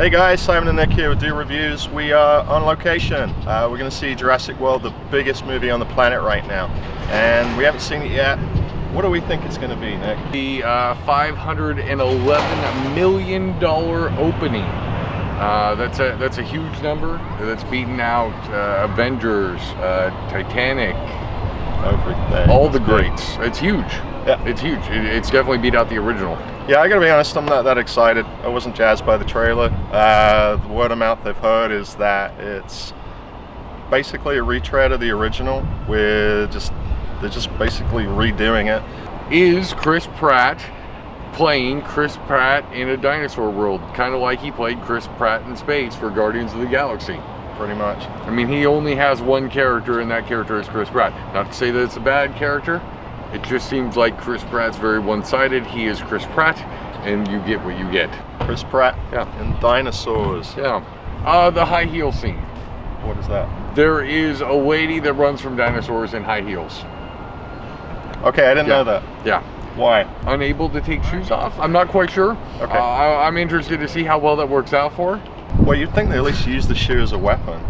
Hey guys, Simon and Nick here with Do Reviews. We are on location. We're going to see Jurassic World, the biggest movie on the planet right now. And we haven't seen it yet. What do we think it's going to be, Nick? The $511 million opening. That's a huge number. That's beaten out Avengers, Titanic, Everything. all the greats. It's huge. Yeah. It's huge. It's definitely beat out the original. Yeah, I gotta be honest, I'm not that excited. I wasn't jazzed by the trailer. The word of mouth I've heard is that it's basically a retread of the original. They're just basically redoing it. Is Chris Pratt playing Chris Pratt in a dinosaur world, kind of like he played Chris Pratt in space for Guardians of the Galaxy? Pretty much. I mean, he only has one character, and that character is Chris Pratt. Not to say that it's a bad character. It just seems like Chris Pratt's very one-sided. He is Chris Pratt, and you get what you get. Chris Pratt Yeah. and dinosaurs. Yeah. The high heel scene. What is that? There is a lady that runs from dinosaurs in high heels. Okay, I didn't know that. Yeah. Why? Unable to take shoes off? I'm not quite sure. Okay. I'm interested to see how well that works out for her. Well, you'd think they at least use the shoe as a weapon.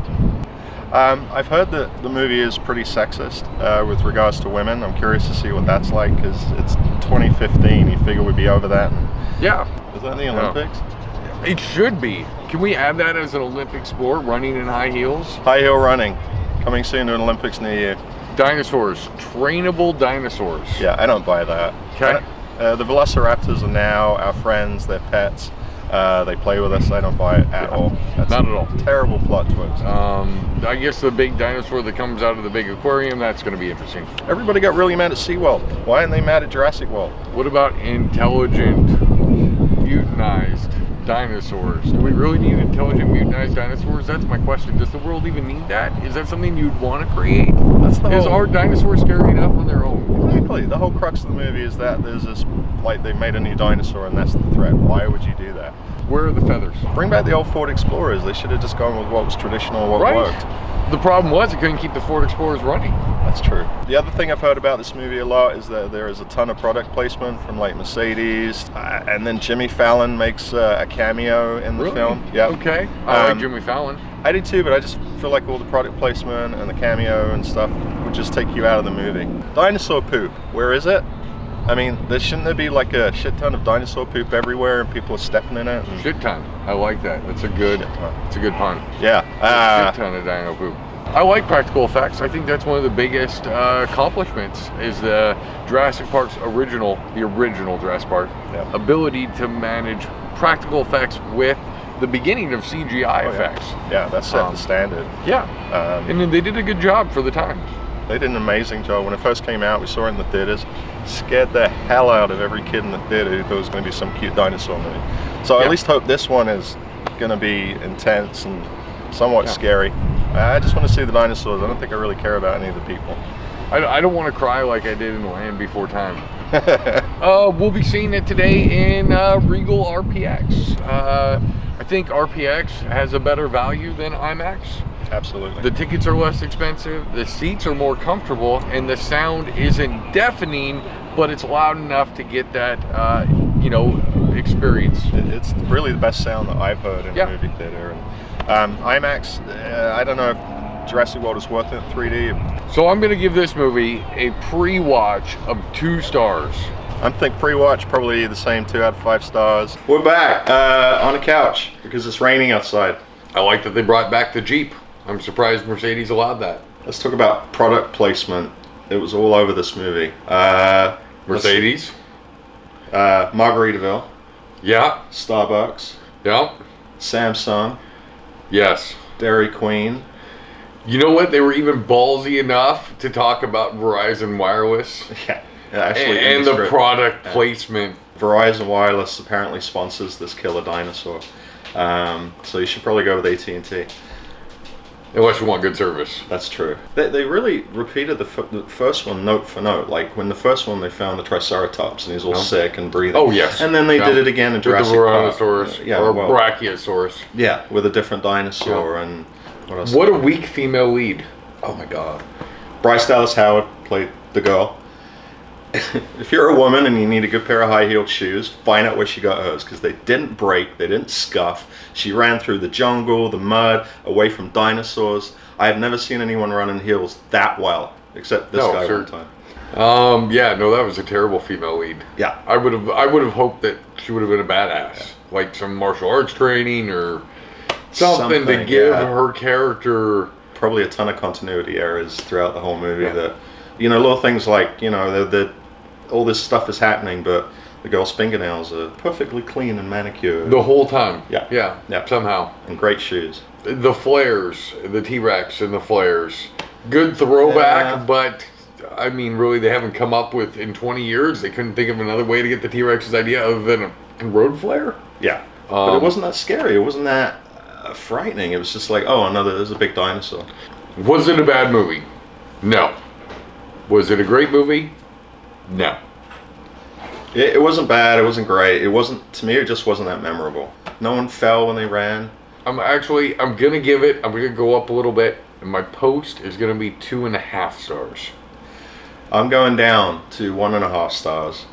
I've heard that the movie is pretty sexist with regards to women. I'm curious to see what that's like, because it's 2015. You figure we'd be over that. Yeah. Is that in the Olympics? It should be. Can we add that as an Olympic sport, running in high heels? High heel running, coming soon to an Olympics near you. Dinosaurs, trainable dinosaurs. Yeah, I don't buy that. Okay. The Velociraptors are now our friends, they're pets. They play with us. I don't buy it at all. That's Not at all. Terrible plot twist. I guess the big dinosaur that comes out of the big aquarium, that's going to be interesting. Everybody got really mad at SeaWorld. Why aren't they mad at Jurassic World? What about intelligent, mutinized dinosaurs? Do we really need intelligent, mutinized dinosaurs? That's my question. Does the world even need that? Is that something you'd want to create? That's the Is whole... our dinosaur scary enough on their own? Exactly. The whole crux of the movie is that there's this, like, they made a new dinosaur and that's the threat. Why would you do that? Where are the feathers? Bring back the old Ford Explorers. They should have just gone with what was traditional, what worked. The problem was it couldn't keep the Ford Explorers running. That's true. The other thing I've heard about this movie a lot is that there is a ton of product placement from like Mercedes, and then Jimmy Fallon makes a cameo in the film. Yeah. Okay. I like Jimmy Fallon. I do too, but I just feel like all the product placement and the cameo and stuff would just take you out of the movie. Dinosaur poop, where is it? I mean, shouldn't there be like a shit ton of dinosaur poop everywhere and people are stepping in it? Shit ton. I like that. That's a good. It's a good pun. Yeah. Shit ton of dino poop. I like practical effects. I think that's one of the biggest accomplishments is the Jurassic Park's the original Jurassic Park, ability to manage practical effects with the beginning of CGI effects. Yeah, that set the standard. Yeah. And then they did a good job for the time. They did an amazing job. When it first came out, we saw it in the theaters. Scared the hell out of every kid in the theater who thought it was going to be some cute dinosaur movie. So I at least hope this one is going to be intense and somewhat scary. I just want to see the dinosaurs. I don't think I really care about any of the people. I don't want to cry like I did in Land Before Time. We'll be seeing it today in Regal RPX. I think RPX has a better value than IMAX. Absolutely. The tickets are less expensive, the seats are more comfortable, and the sound isn't deafening, but it's loud enough to get that, experience. It's really the best sound that I've heard in a movie theater. And IMAX, I don't know if Jurassic World is worth it in 3D. So I'm going to give this movie a pre-watch of 2 stars. I think pre-watch probably the same 2 out of 5 stars. We're back on a couch because it's raining outside. I like that they brought back the Jeep. I'm surprised Mercedes allowed that. Let's talk about product placement. It was all over this movie. Mercedes. Margaritaville. Yeah. Starbucks. Yeah. Samsung. Yes. Dairy Queen. You know what? They were even ballsy enough to talk about Verizon Wireless. Yeah. Actually, and the product placement. Verizon Wireless apparently sponsors this killer dinosaur. So you should probably go with AT&T. Unless you want good service. That's true. They really repeated the first one note for note. Like when the first one they found the Triceratops and he's all sick and breathing. Oh yes. And then they did it again in Jurassic Park. Brachiosaurus. Yeah, with a different dinosaur and what else? What a weak female lead. Oh my God. Bryce Dallas Howard played the girl. If you're a woman and you need a good pair of high-heeled shoes, find out where she got hers, because they didn't break, they didn't scuff. She ran through the jungle, the mud, away from dinosaurs. I have never seen anyone run in heels that well, except this guy one time. Yeah, no, that was a terrible female lead. Yeah. I would have hoped that she would have been a badass, like some martial arts training or something to give her character. Probably a ton of continuity errors throughout the whole movie that, little things like, all this stuff is happening, but the girl's fingernails are perfectly clean and manicured. The whole time. Yeah. Somehow. And great shoes. The flares, the T-Rex and the flares. Good throwback, but I mean, really, they haven't come up with, in 20 years, they couldn't think of another way to get the T-Rex's idea other than a road flare? Yeah. But it wasn't that scary. It wasn't that frightening. It was just like, oh, there's a big dinosaur. Was it a bad movie? No. Was it a great movie? No. It wasn't bad. It wasn't great. It wasn't, to me, it just wasn't that memorable. No one fell when they ran. I'm going to go up a little bit, and my post is going to be 2.5 stars. I'm going down to 1.5 stars.